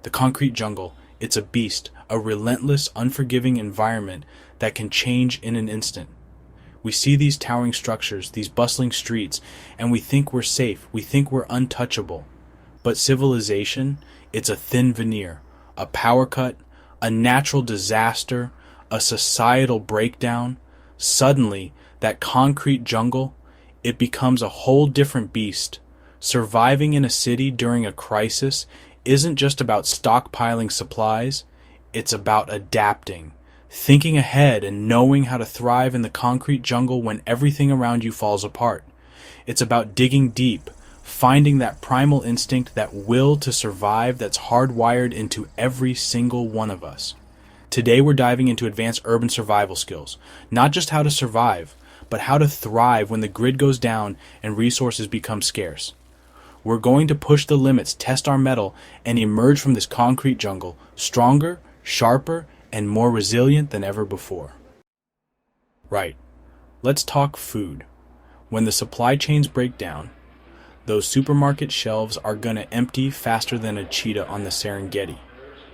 The concrete jungle, it's a beast, a relentless, unforgiving environment that can change in an instant. We see these towering structures, these bustling streets, and we think we're safe, we think we're untouchable. But civilization, it's a thin veneer, a power cut, a natural disaster, a societal breakdown. Suddenly, that concrete jungle, it becomes a whole different beast. Surviving in a city during a crisis isn't just about stockpiling supplies, it's about adapting, thinking ahead and knowing how to thrive in the concrete jungle when everything around you falls apart. It's about digging deep, finding that primal instinct, that will to survive that's hardwired into every single one of us. Today we're diving into advanced urban survival skills, not just how to survive, but how to thrive when the grid goes down and resources become scarce. We're going to push the limits, test our mettle, and emerge from this concrete jungle stronger, sharper, and more resilient than ever before. Right. Let's talk food. When the supply chains break down, those supermarket shelves are gonna empty faster than a cheetah on the Serengeti.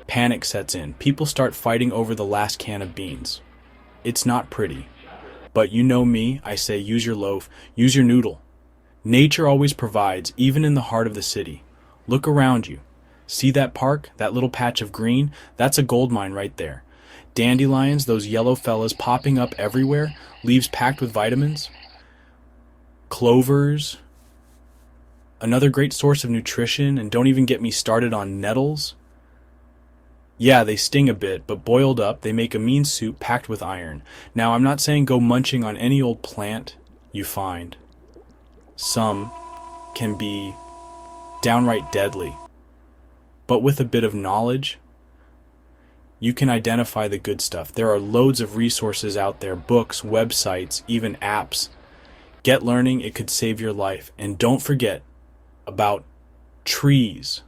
Panic sets in. People start fighting over the last can of beans. It's not pretty. But you know me, I say use your loaf, use your noodle. Nature always provides, even in the heart of the city. Look around you. See that park, that little patch of green? That's a gold mine right there. Dandelions, those yellow fellas popping up everywhere, leaves packed with vitamins. Clovers, another great source of nutrition, and don't even get me started on nettles. Yeah, they sting a bit, but boiled up, they make a mean soup packed with iron. Now, I'm not saying go munching on any old plant you find. Some can be downright deadly. But with a bit of knowledge, you can identify the good stuff. There are loads of resources out there, books, websites, even apps. Get learning, it could save your life. And don't forget about trees,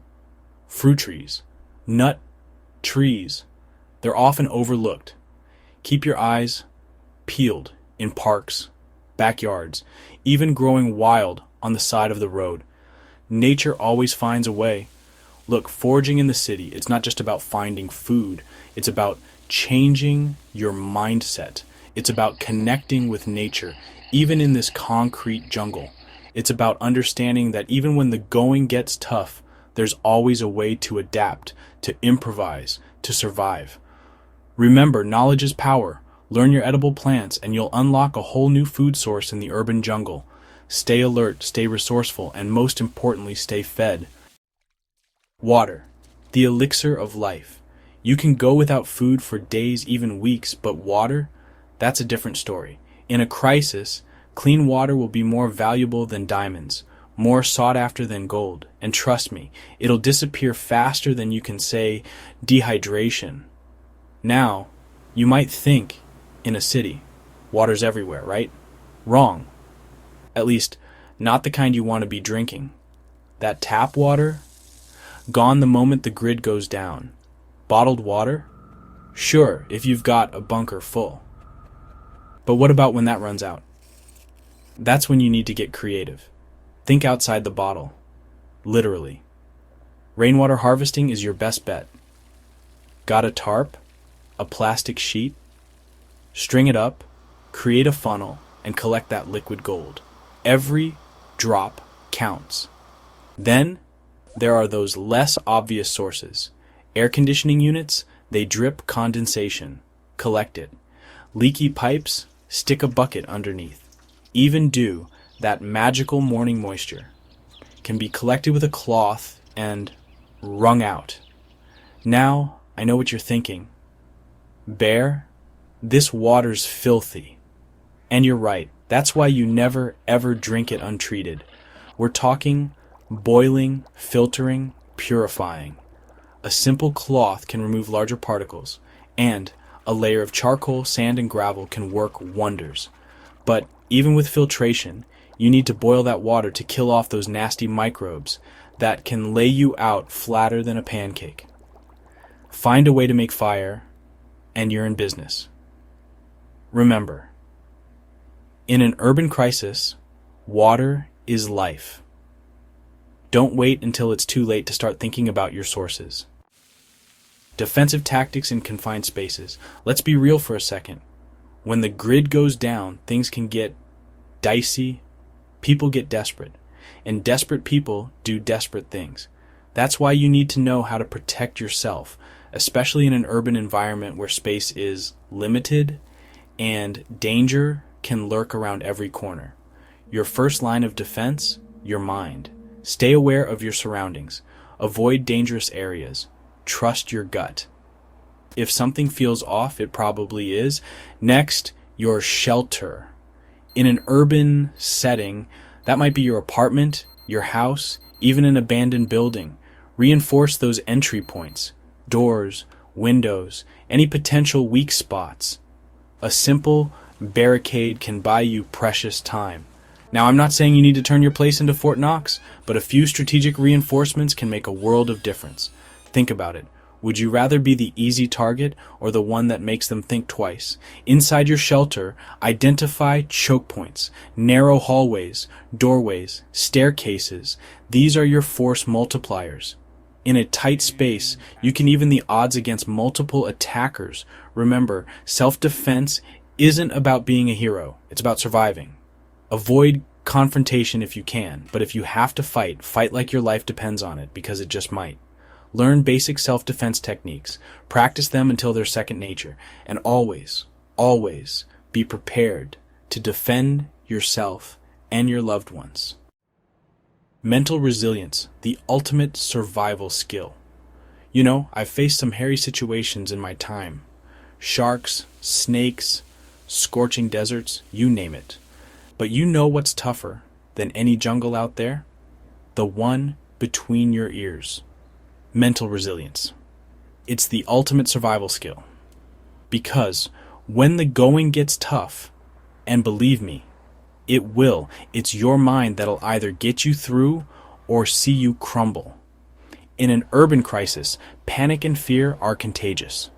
fruit trees, nut trees. They're often overlooked. Keep your eyes peeled in parks, backyards, even growing wild on the side of the road. Nature always finds a way. Look, foraging in the city, it's not just about finding food. It's about changing your mindset. It's about connecting with nature, even in this concrete jungle. It's about understanding that even when the going gets tough, there's always a way to adapt, to improvise, to survive. Remember, knowledge is power. Learn your edible plants and you'll unlock a whole new food source in the urban jungle. Stay alert, stay resourceful, and most importantly, stay fed. Water, the elixir of life. You can go without food for days, even weeks, but water, that's a different story. In a crisis, clean water will be more valuable than diamonds, more sought after than gold. And trust me, it'll disappear faster than you can say dehydration. Now, you might think in a city, water's everywhere, right? Wrong. At least, not the kind you want to be drinking. That tap water, gone the moment the grid goes down. Bottled water? Sure, if you've got a bunker full. But what about when that runs out? That's when you need to get creative. Think outside the bottle. Literally. Rainwater harvesting is your best bet. Got a tarp? A plastic sheet? String it up, create a funnel, and collect that liquid gold. Every drop counts. Then, there are those less obvious sources. Air conditioning units, they drip condensation. Collect it. Leaky pipes, stick a bucket underneath. Even dew, that magical morning moisture, can be collected with a cloth and wrung out. Now, I know what you're thinking. Bear, this water's filthy. And you're right, that's why you never ever drink it untreated. We're talking boiling, filtering, purifying. A simple cloth can remove larger particles, and a layer of charcoal, sand, and gravel can work wonders. But even with filtration, you need to boil that water to kill off those nasty microbes that can lay you out flatter than a pancake. Find a way to make fire, and you're in business. Remember, in an urban crisis, water is life. Don't wait until it's too late to start thinking about your sources. Defensive tactics in confined spaces. Let's be real for a second. When the grid goes down, things can get dicey, people get desperate, and desperate people do desperate things. That's why you need to know how to protect yourself, especially in an urban environment where space is limited and danger can lurk around every corner. Your first line of defense, your mind. Stay aware of your surroundings. Avoid dangerous areas. Trust your gut. If something feels off, it probably is. Next, your shelter. In an urban setting, that might be your apartment, your house, even an abandoned building. Reinforce those entry points, doors, windows, any potential weak spots. A simple barricade can buy you precious time. Now, I'm not saying you need to turn your place into Fort Knox, but a few strategic reinforcements can make a world of difference. Think about it. Would you rather be the easy target or the one that makes them think twice? Inside your shelter, identify choke points, narrow hallways, doorways, staircases. These are your force multipliers. In a tight space, you can even the odds against multiple attackers. Remember, self-defense isn't about being a hero. It's about surviving. Avoid confrontation if you can, but if you have to fight, fight like your life depends on it, because it just might. Learn basic self-defense techniques. Practice them until they're second nature. And always, always be prepared to defend yourself and your loved ones. Mental resilience, the ultimate survival skill. You know, I've faced some hairy situations in my time. Sharks, snakes, scorching deserts, you name it. But you know what's tougher than any jungle out there? The one between your ears. Mental resilience. It's the ultimate survival skill. Because when the going gets tough, and believe me, it will, it's your mind that'll either get you through or see you crumble. In an urban crisis, panic and fear are contagious.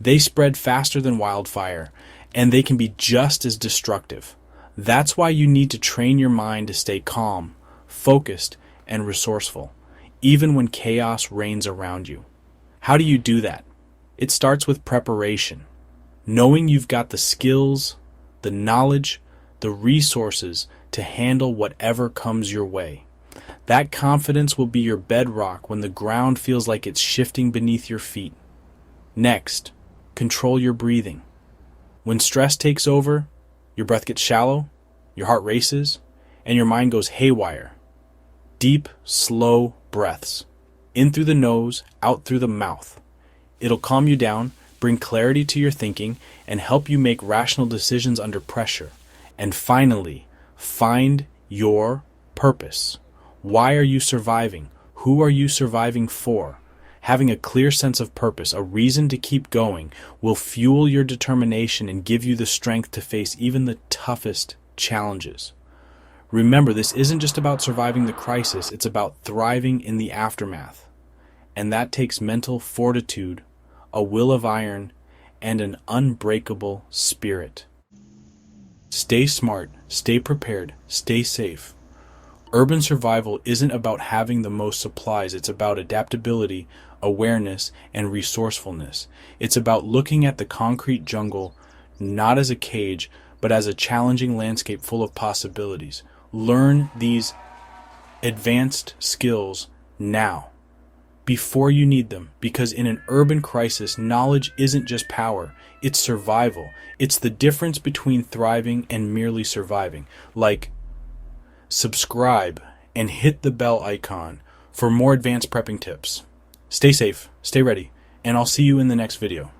They spread faster than wildfire, and they can be just as destructive. That's why you need to train your mind to stay calm, focused, and resourceful, even when chaos reigns around you. How do you do that? It starts with preparation. Knowing you've got the skills, the knowledge, the resources to handle whatever comes your way. That confidence will be your bedrock when the ground feels like it's shifting beneath your feet. Next, control your breathing. When stress takes over, your breath gets shallow, your heart races, and your mind goes haywire. Deep, slow breaths. In through the nose, out through the mouth. It'll calm you down, bring clarity to your thinking, and help you make rational decisions under pressure. And finally, find your purpose. Why are you surviving? Who are you surviving for? Having a clear sense of purpose, a reason to keep going, will fuel your determination and give you the strength to face even the toughest challenges. Remember, this isn't just about surviving the crisis, it's about thriving in the aftermath. And that takes mental fortitude, a will of iron, and an unbreakable spirit. Stay smart, stay prepared, stay safe. Urban survival isn't about having the most supplies, it's about adaptability, awareness, and resourcefulness. It's about looking at the concrete jungle not as a cage, but as a challenging landscape full of possibilities. Learn these advanced skills now, before you need them, because in an urban crisis, knowledge isn't just power, it's survival. It's the difference between thriving and merely surviving. Like, subscribe and hit the bell icon for more advanced prepping tips. Stay safe, stay ready, and I'll see you in the next video.